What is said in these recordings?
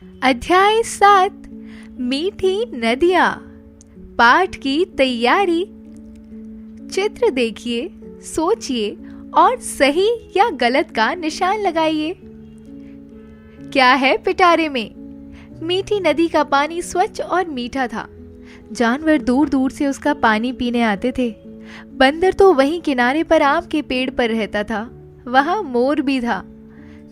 अध्याय 7 मीठी नदियाँ। पाठ की तैयारी। चित्र देखिए, सोचिए और सही या गलत का निशान लगाइए। क्या है पिटारे में? मीठी नदी का पानी स्वच्छ और मीठा था। जानवर दूर दूर से उसका पानी पीने आते थे। बंदर तो वहीं किनारे पर आम के पेड़ पर रहता था। वहाँ मोर भी था।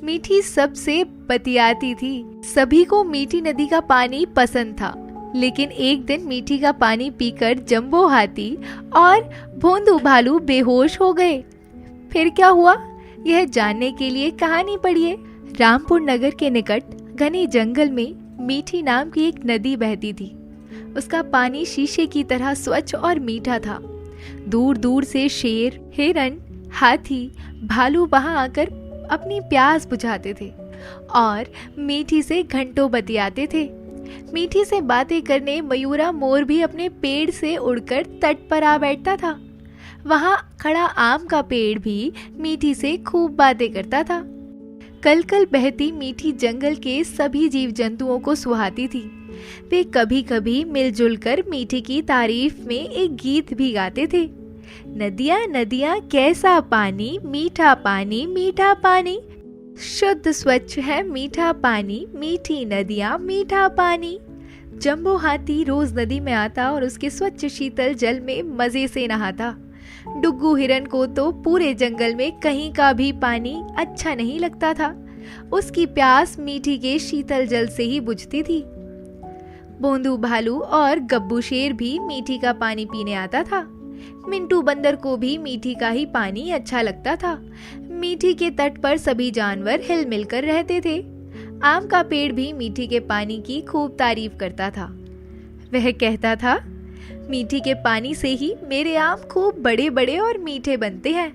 मीठी सबसे बतियाती थी। सभी को मीठी नदी का पानी पसंद था। लेकिन एक दिन मीठी का पानी पीकर जंबो हाथी और भोंदू भालू बेहोश हो गए। फिर क्या हुआ, यह जानने के लिए कहानी पढ़िए। रामपुर नगर के निकट घने जंगल में मीठी नाम की एक नदी बहती थी। उसका पानी शीशे की तरह स्वच्छ और मीठा था। दूर दूर से शेर, हिरन, हाथी, भालू वहां आकर अपनी प्यास बुझाते थे और मीठी से घंटों बतियाते थे। मीठी से बातें करने मयूरा मोर भी अपने पेड़ से उड़कर तट पर आ बैठता था। वहां खड़ा आम का पेड़ भी मीठी से खूब बातें करता था। कल कल बहती मीठी जंगल के सभी जीव जंतुओं को सुहाती थी। वे कभी कभी मिलजुल कर मीठी की तारीफ में एक गीत भी गाते थे। नदियाँ नदियाँ कैसा पानी, मीठा पानी, मीठा पानी, शुद्ध स्वच्छ है मीठा पानी, मीठी नदियाँ मीठा पानी। जंबो हाथी रोज नदी में आता और उसके स्वच्छ शीतल जल में मजे से नहाता। डुग्गू हिरन को तो पूरे जंगल में कहीं का भी पानी अच्छा नहीं लगता था। उसकी प्यास मीठी के शीतल जल से ही बुझती थी। भोंदू भालू और गब्बू शेर भी मीठी का पानी पीने आता था। मिंटू बंदर को भी मीठी का ही पानी अच्छा लगता था। मीठी के तट पर सभी जानवर हिल मिलकर रहते थे। आम का पेड़ भी मीठी के पानी की खूब तारीफ करता था। वह कहता था, मीठी के पानी से ही मेरे आम खूब बड़े बड़े और मीठे बनते हैं।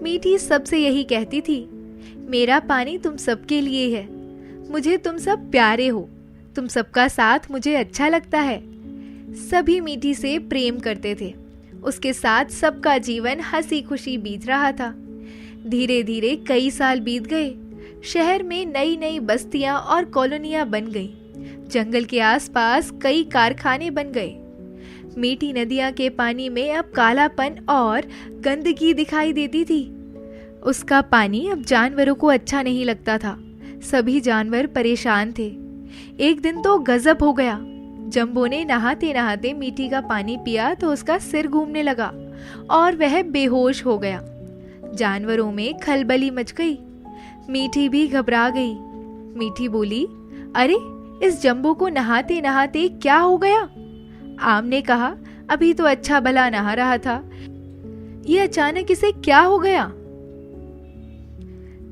मीठी सबसे यही कहती थी, मेरा पानी तुम सबके लिए है। मुझे तुम सब प्यारे हो। तुम सबका साथ मुझे अच्छा लगता है। सभी मीठी से प्रेम करते थे। उसके साथ सबका जीवन हंसी खुशी बीत रहा था। धीरे धीरे कई साल बीत गए। शहर में नई नई बस्तियां और कॉलोनियां बन गई। जंगल के आसपास कई कारखाने बन गए। मीठी नदियां के पानी में अब कालापन और गंदगी दिखाई देती थी। उसका पानी अब जानवरों को अच्छा नहीं लगता था। सभी जानवर परेशान थे। एक दिन तो गजब हो गया। जंबो ने नहाते नहाते मीठी का पानी पिया तो उसका सिर घूमने लगा और वह बेहोश हो गया। जानवरों में खलबली मच गई। मीठी भी घबरा गई। मीठी बोली, अरे इस जंबो को नहाते नहाते क्या हो गया? आम ने कहा, अभी तो अच्छा भला नहा रहा था, ये अचानक इसे क्या हो गया?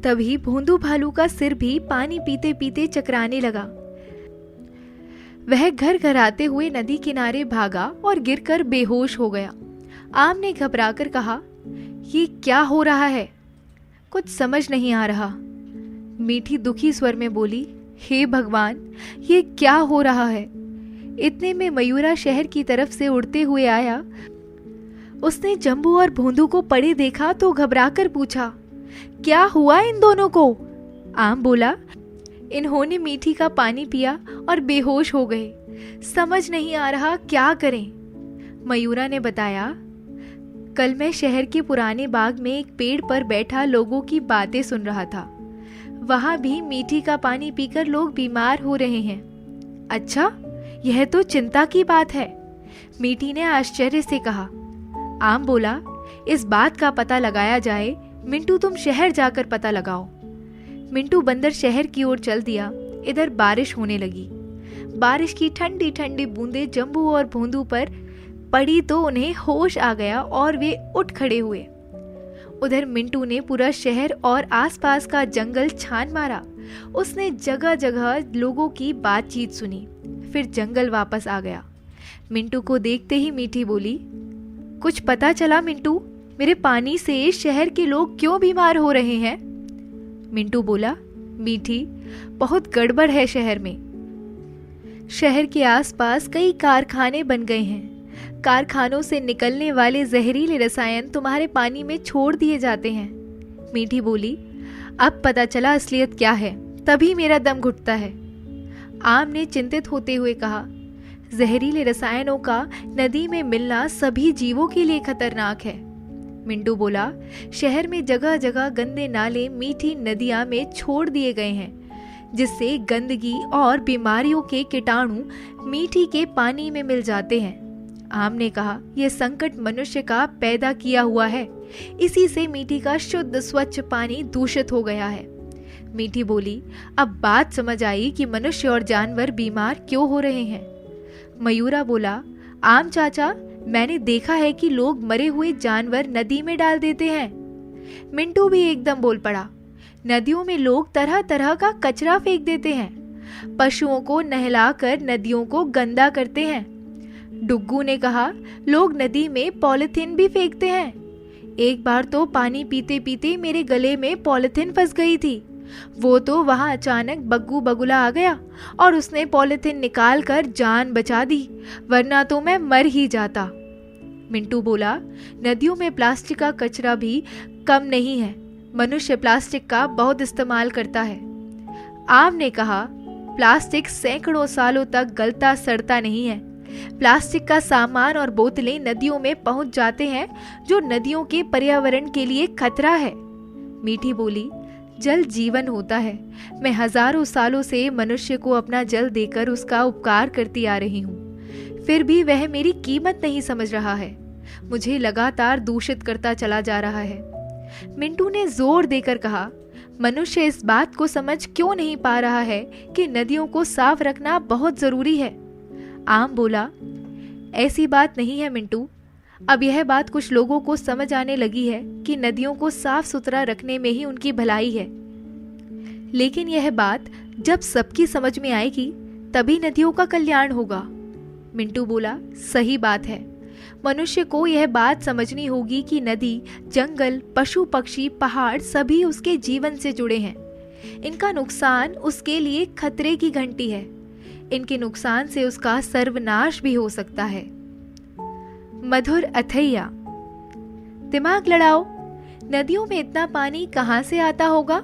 तभी भोंदू भालू का सिर भी पानी पीते पीते चकराने लगा। वह घर घर आते हुए नदी किनारे भागा और गिरकर बेहोश हो गया। आम ने घबराकर कहा, ये क्या हो रहा है? कुछ समझ नहीं आ रहा। मीठी दुखी स्वर में बोली, हे भगवान, ये क्या हो रहा है? इतने में मयूरा शहर की तरफ से उड़ते हुए आया। उसने जंबू और भोंदू को पड़े देखा तो घबराकर पूछा, क्या हुआ इन दोनों को? आम बोला, इन्होंने मीठी का पानी पिया और बेहोश हो गए। समझ नहीं आ रहा क्या करें। मयूरा ने बताया, कल मैं शहर के पुराने बाग में एक पेड़ पर बैठा लोगों की बातें सुन रहा था। वहां भी मीठी का पानी पीकर लोग बीमार हो रहे हैं। अच्छा, यह तो चिंता की बात है। मीठी ने आश्चर्य से कहा। आम बोला, इस बात का पता लगाया जाए। मिंटू, तुम शहर जाकर पता लगाओ। मिंटू बंदर शहर की ओर चल दिया। इधर बारिश होने लगी। बारिश की ठंडी ठंडी बूंदें जंबू और भोंदू पर पड़ी तो उन्हें होश आ गया और वे उठ खड़े हुए। उधर मिंटू ने पूरा शहर और आसपास का जंगल छान मारा। उसने जगह जगह लोगों की बातचीत सुनी, फिर जंगल वापस आ गया। मिंटू को देखते ही मीठी बोली, कुछ पता चला मिंटू? मेरे पानी से शहर के लोग क्यों बीमार हो रहे हैं? मिंटू बोला, मीठी, बहुत गड़बड़ है शहर में। शहर के आसपास कई कारखाने बन गए हैं। कारखानों से निकलने वाले जहरीले रसायन तुम्हारे पानी में छोड़ दिए जाते हैं। मीठी बोली, अब पता चला असलियत क्या है, तभी मेरा दम घुटता है। आम ने चिंतित होते हुए कहा, जहरीले रसायनों का नदी में मिलना सभी जीवों के लिए खतरनाक है। मिंटू बोला, शहर में जगह जगह गंदे नाले मीठी नदियां में छोड़ दिए गए हैं, जिससे गंदगी और बीमारियों के कीटाणु मीठी के पानी में मिल जाते हैं। आम ने कहा, यह संकट मनुष्य का पैदा किया हुआ है, इसी से मीठी का शुद्ध स्वच्छ पानी दूषित हो गया है। मीठी बोली, अब बात समझ आई कि मनुष्य और जानवर बीमार क्यों हो रहे हैं। मयूरा बोला, आम चाचा, मैंने देखा है कि लोग मरे हुए जानवर नदी में डाल देते हैं। मिंटू भी एकदम बोल पड़ा, नदियों में लोग तरह तरह का कचरा फेंक देते हैं, पशुओं को नहलाकर नदियों को गंदा करते हैं। डुग्गू ने कहा, लोग नदी में पॉलिथीन भी फेंकते हैं। एक बार तो पानी पीते पीते मेरे गले में पॉलिथीन फंस गई थी। वो तो वहां अचानक बग्गू बगुला आ गया और उसने पॉलिथीन निकाल कर जान बचा दी, वरना तो मैं मर ही जाता। मिंटू बोला, नदियों में प्लास्टिक का कचरा भी कम नहीं है, मनुष्य प्लास्टिक का बहुत इस्तेमाल करता है। आम ने कहा, प्लास्टिक सैकड़ों सालों तक गलता सड़ता नहीं है। प्लास्टिक का सामान और बोतलें नदियों में पहुंच जाते हैं, जो नदियों के पर्यावरण के लिए खतरा है। मीठी बोली, जल जीवन होता है। मैं हजारों सालों से मनुष्य को अपना जल देकर उसका उपकार करती आ रही हूँ, फिर भी वह मेरी कीमत नहीं समझ रहा है, मुझे लगातार दूषित करता चला जा रहा है। मिंटू ने जोर देकर कहा, मनुष्य इस बात को समझ क्यों नहीं पा रहा है कि नदियों को साफ रखना बहुत जरूरी है। आम बोला, ऐसी बात नहीं है मिंटू, अब यह बात कुछ लोगों को समझ आने लगी है कि नदियों को साफ सुथरा रखने में ही उनकी भलाई है, लेकिन यह बात जब सबकी समझ में आएगी तभी नदियों का कल्याण होगा। मिंटू बोला, सही बात है, मनुष्य को यह बात समझनी होगी कि नदी, जंगल, पशु पक्षी, पहाड़ सभी उसके जीवन से जुड़े हैं। इनका नुकसान उसके लिए खतरे की घंटी है, इनके नुकसान से उसका सर्वनाश भी हो सकता है। मधुर अथैया। दिमाग लड़ाओ, नदियों में इतना पानी कहाँ से आता होगा?